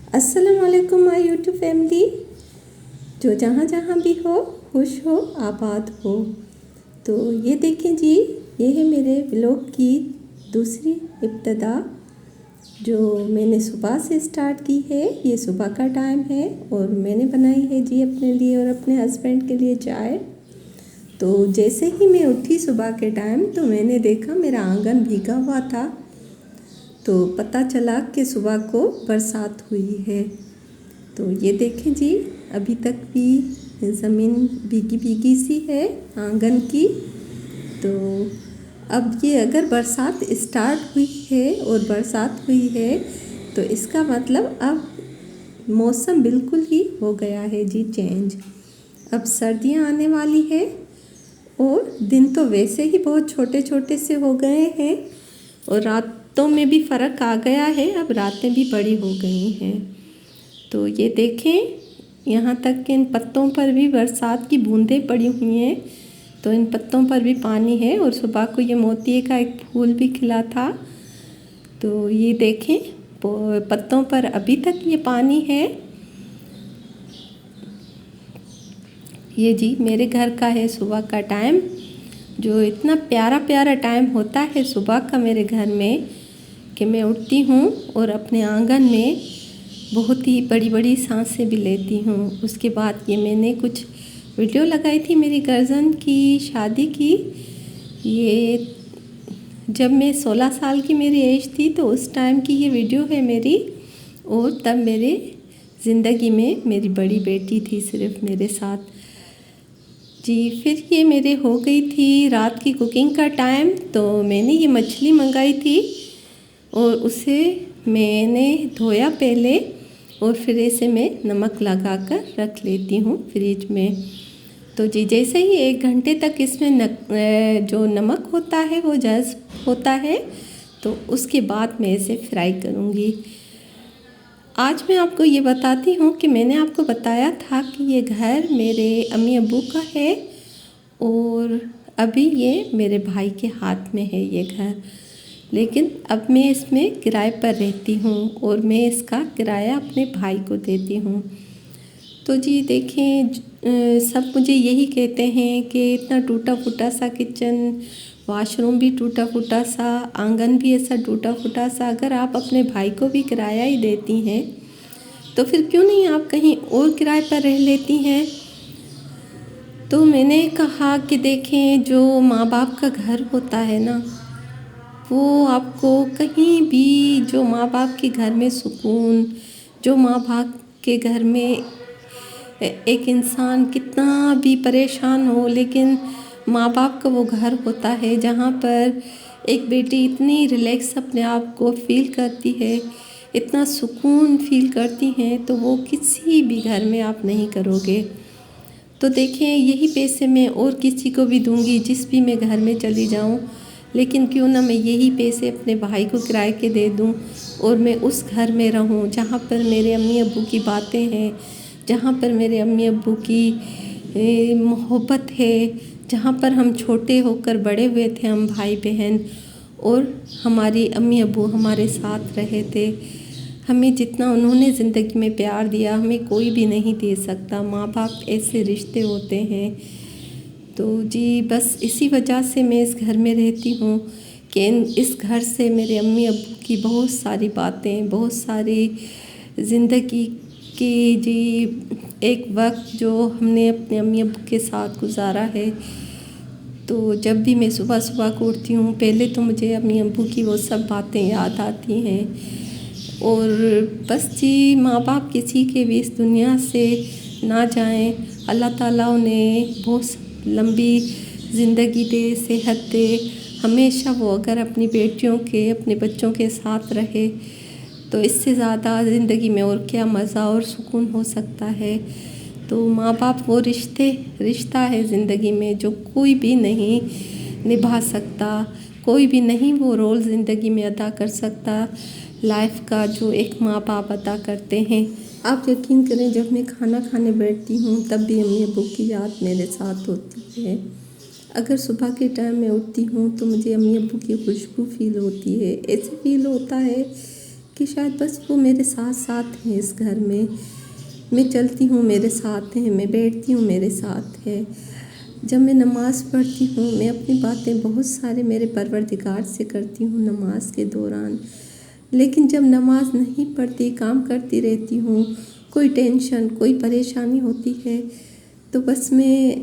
अस्सलाम वालेकुम my YouTube family, जो जहाँ जहाँ भी हो खुश हो आबाद हो। तो ये देखें जी, ये है मेरे व्लॉग की दूसरी इब्तिदा जो मैंने सुबह से स्टार्ट की है। ये सुबह का टाइम है और मैंने बनाई है जी अपने लिए और अपने हस्बैंड के लिए चाय। तो जैसे ही मैं उठी सुबह के टाइम तो मैंने देखा मेरा आंगन भीगा हुआ था, तो पता चला कि सुबह को बरसात हुई है। तो ये देखें जी, अभी तक भी ज़मीन भीगी भीगी सी है आंगन की। तो अब ये अगर बरसात स्टार्ट हुई है और बरसात हुई है तो इसका मतलब अब मौसम बिल्कुल ही हो गया है जी चेंज। अब सर्दियां आने वाली है और दिन तो वैसे ही बहुत छोटे छोटे से हो गए हैं और रातों में भी फ़र्क आ गया है, अब रातें भी बड़ी हो गई हैं। तो ये देखें, यहाँ तक कि इन पत्तों पर भी बरसात की बूंदें पड़ी हुई हैं, तो इन पत्तों पर भी पानी है। और सुबह को ये मोतिये का एक फूल भी खिला था। तो ये देखें, पत्तों पर अभी तक ये पानी है। ये जी मेरे घर का है सुबह का टाइम, जो इतना प्यारा प्यारा टाइम होता है सुबह का मेरे घर में कि मैं उठती हूँ और अपने आंगन में बहुत ही बड़ी बड़ी सांसें भी लेती हूँ। उसके बाद ये मैंने कुछ वीडियो लगाई थी मेरी कज़न की शादी की। ये जब मैं 16 साल की मेरी एज थी तो उस टाइम की ये वीडियो है मेरी। और तब मेरे ज़िंदगी में मेरी बड़ी बेटी थी सिर्फ मेरे साथ जी। फिर ये मेरे हो गई थी रात की कुकिंग का टाइम, तो मैंने ये मछली मंगाई थी और उसे मैंने धोया पहले और फिर इसे मैं नमक लगा कर रख लेती हूँ फ्रिज में। तो जी जैसे ही 1 घंटे तक इसमें जो नमक होता है वो जज़्ब होता है, तो उसके बाद मैं इसे फ्राई करूँगी। आज मैं आपको ये बताती हूँ कि मैंने आपको बताया था कि ये घर मेरे अम्मी अब्बू का है और अभी ये मेरे भाई के हाथ में है ये घर। लेकिन अब मैं इसमें किराए पर रहती हूँ और मैं इसका किराया अपने भाई को देती हूँ। तो जी देखें, सब मुझे यही कहते हैं कि इतना टूटा फूटा सा किचन, वॉशरूम भी टूटा फूटा सा, आंगन भी ऐसा टूटा फूटा सा, अगर आप अपने भाई को भी किराया ही देती हैं तो फिर क्यों नहीं आप कहीं और किराए पर रह लेती हैं। तो मैंने कहा कि देखें, जो माँ बाप का घर होता है ना, वो आपको कहीं भी, जो माँ बाप के घर में सुकून, जो माँ बाप के घर में एक इंसान कितना भी परेशान हो, लेकिन माँ बाप का वो घर होता है जहाँ पर एक बेटी इतनी रिलैक्स अपने आप को फील करती है, इतना सुकून फील करती हैं, तो वो किसी भी घर में आप नहीं करोगे। तो देखें, यही पैसे मैं और किसी को भी दूंगी जिस भी मैं घर में चली जाऊं, लेकिन क्यों ना मैं यही पैसे अपने भाई को किराए के दे दूं और मैं उस घर में रहूं जहां पर मेरे अम्मी अब्बू की बातें हैं, जहां पर मेरे अम्मी अब्बू की मोहब्बत है, जहां पर हम छोटे होकर बड़े हुए थे हम भाई बहन, और हमारी अम्मी अब्बू हमारे साथ रहे थे। हमें जितना उन्होंने ज़िंदगी में प्यार दिया हमें कोई भी नहीं दे सकता। माँ बाप ऐसे रिश्ते होते हैं। तो जी बस इसी वजह से मैं इस घर में रहती हूँ कि इस घर से मेरे अम्मी अब्बू की बहुत सारी बातें, बहुत सारी ज़िंदगी की जी एक वक्त जो हमने अपने अम्मी अब्बू के साथ गुजारा है। तो जब भी मैं सुबह सुबह को उठती हूँ पहले तो मुझे अम्मी अब्बू की वो सब बातें याद आती हैं। और बस जी, माँ बाप किसी के भी इस दुनिया से ना जाएं, अल्लाह ताला उन्हें बहुत लंबी ज़िंदगी दे, सेहत दे, हमेशा वो अगर अपनी बेटियों के, अपने बच्चों के साथ रहे तो इससे ज़्यादा ज़िंदगी में और क्या मज़ा और सुकून हो सकता है। तो माँ बाप वो रिश्ता है ज़िंदगी में जो कोई भी नहीं निभा सकता, कोई भी नहीं वो रोल ज़िंदगी में अदा कर सकता लाइफ का जो एक माँ बाप अदा करते हैं। आप यकीन करें, जब मैं खाना खाने बैठती हूँ तब भी अम्मी अब्बू की याद मेरे साथ होती है। अगर सुबह के टाइम में उठती हूँ तो मुझे अम्मी अब्बू की खुशबू फील होती है। ऐसे फील होता है कि शायद बस वो मेरे साथ साथ हैं इस घर में। मैं चलती हूँ मेरे साथ हैं, मैं बैठती हूँ मेरे साथ है। जब मैं नमाज़ पढ़ती हूँ मैं अपनी बातें बहुत सारे मेरे परवरदिगार से करती हूँ नमाज के दौरान। लेकिन जब नमाज नहीं पढ़ती, काम करती रहती हूँ, कोई टेंशन, कोई परेशानी होती है, तो बस मैं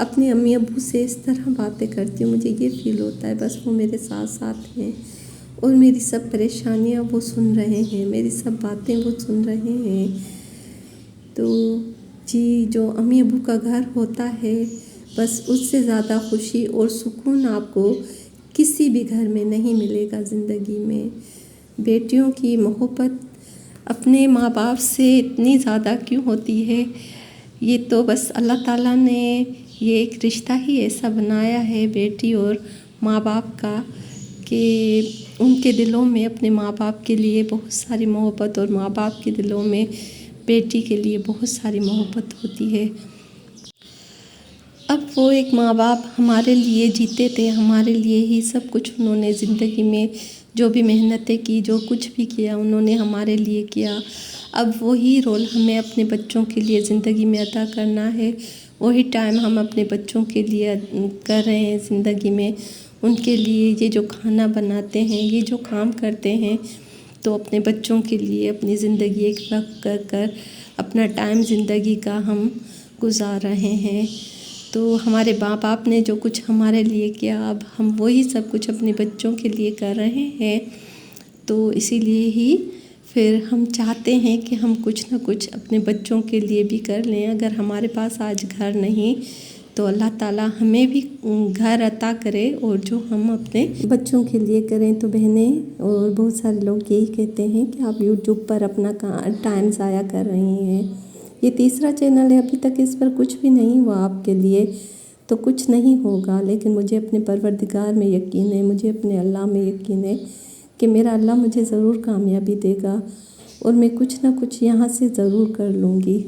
अपने अम्मी अब्बू से इस तरह बातें करती हूँ। मुझे ये फ़ील होता है बस वो मेरे साथ साथ हैं और मेरी सब परेशानियाँ वो सुन रहे हैं, मेरी सब बातें वो सुन रहे हैं। तो जी, जो अम्मी अब्बू का घर होता है, बस उससे ज़्यादा खुशी और सुकून आपको किसी भी घर में नहीं मिलेगा ज़िंदगी में। बेटियों की मोहब्बत अपने माँ बाप से इतनी ज़्यादा क्यों होती है, ये तो बस अल्लाह ताला ने ये एक रिश्ता ही ऐसा बनाया है बेटी और माँ बाप का, कि उनके दिलों में अपने माँ बाप के लिए बहुत सारी मोहब्बत और माँ बाप के दिलों में बेटी के लिए बहुत सारी मोहब्बत होती है। अब वो एक माँ बाप हमारे लिए जीते थे, हमारे लिए ही सब कुछ उन्होंने ज़िंदगी में जो भी मेहनतें की, जो कुछ भी किया उन्होंने हमारे लिए किया। अब वही रोल हमें अपने बच्चों के लिए ज़िंदगी में अदा करना है। वही टाइम हम अपने बच्चों के लिए कर रहे हैं ज़िंदगी में। उनके लिए ये जो खाना बनाते हैं, ये जो काम करते हैं, तो अपने बच्चों के लिए अपनी ज़िंदगी एक वक्त कर कर अपना टाइम ज़िंदगी का हम गुजार रहे हैं। तो हमारे माँ बाप ने जो कुछ हमारे लिए किया, अब हम वही सब कुछ अपने बच्चों के लिए कर रहे हैं। तो इसीलिए ही फिर हम चाहते हैं कि हम कुछ ना कुछ अपने बच्चों के लिए भी कर लें। अगर हमारे पास आज घर नहीं तो अल्लाह ताला हमें भी घर अता करे, और जो हम अपने बच्चों के लिए करें। तो बहनें और बहुत सारे लोग यही कहते हैं कि आप यूट्यूब पर अपना टाइम ज़ाया कर रही हैं। ये तीसरा चैनल है, अभी तक इस पर कुछ भी नहीं हुआ आपके लिए, तो कुछ नहीं होगा। लेकिन मुझे अपने परवरदिगार में यकीन है, मुझे अपने अल्लाह में यकीन है कि मेरा अल्लाह मुझे ज़रूर कामयाबी देगा और मैं कुछ ना कुछ यहाँ से ज़रूर कर लूँगी।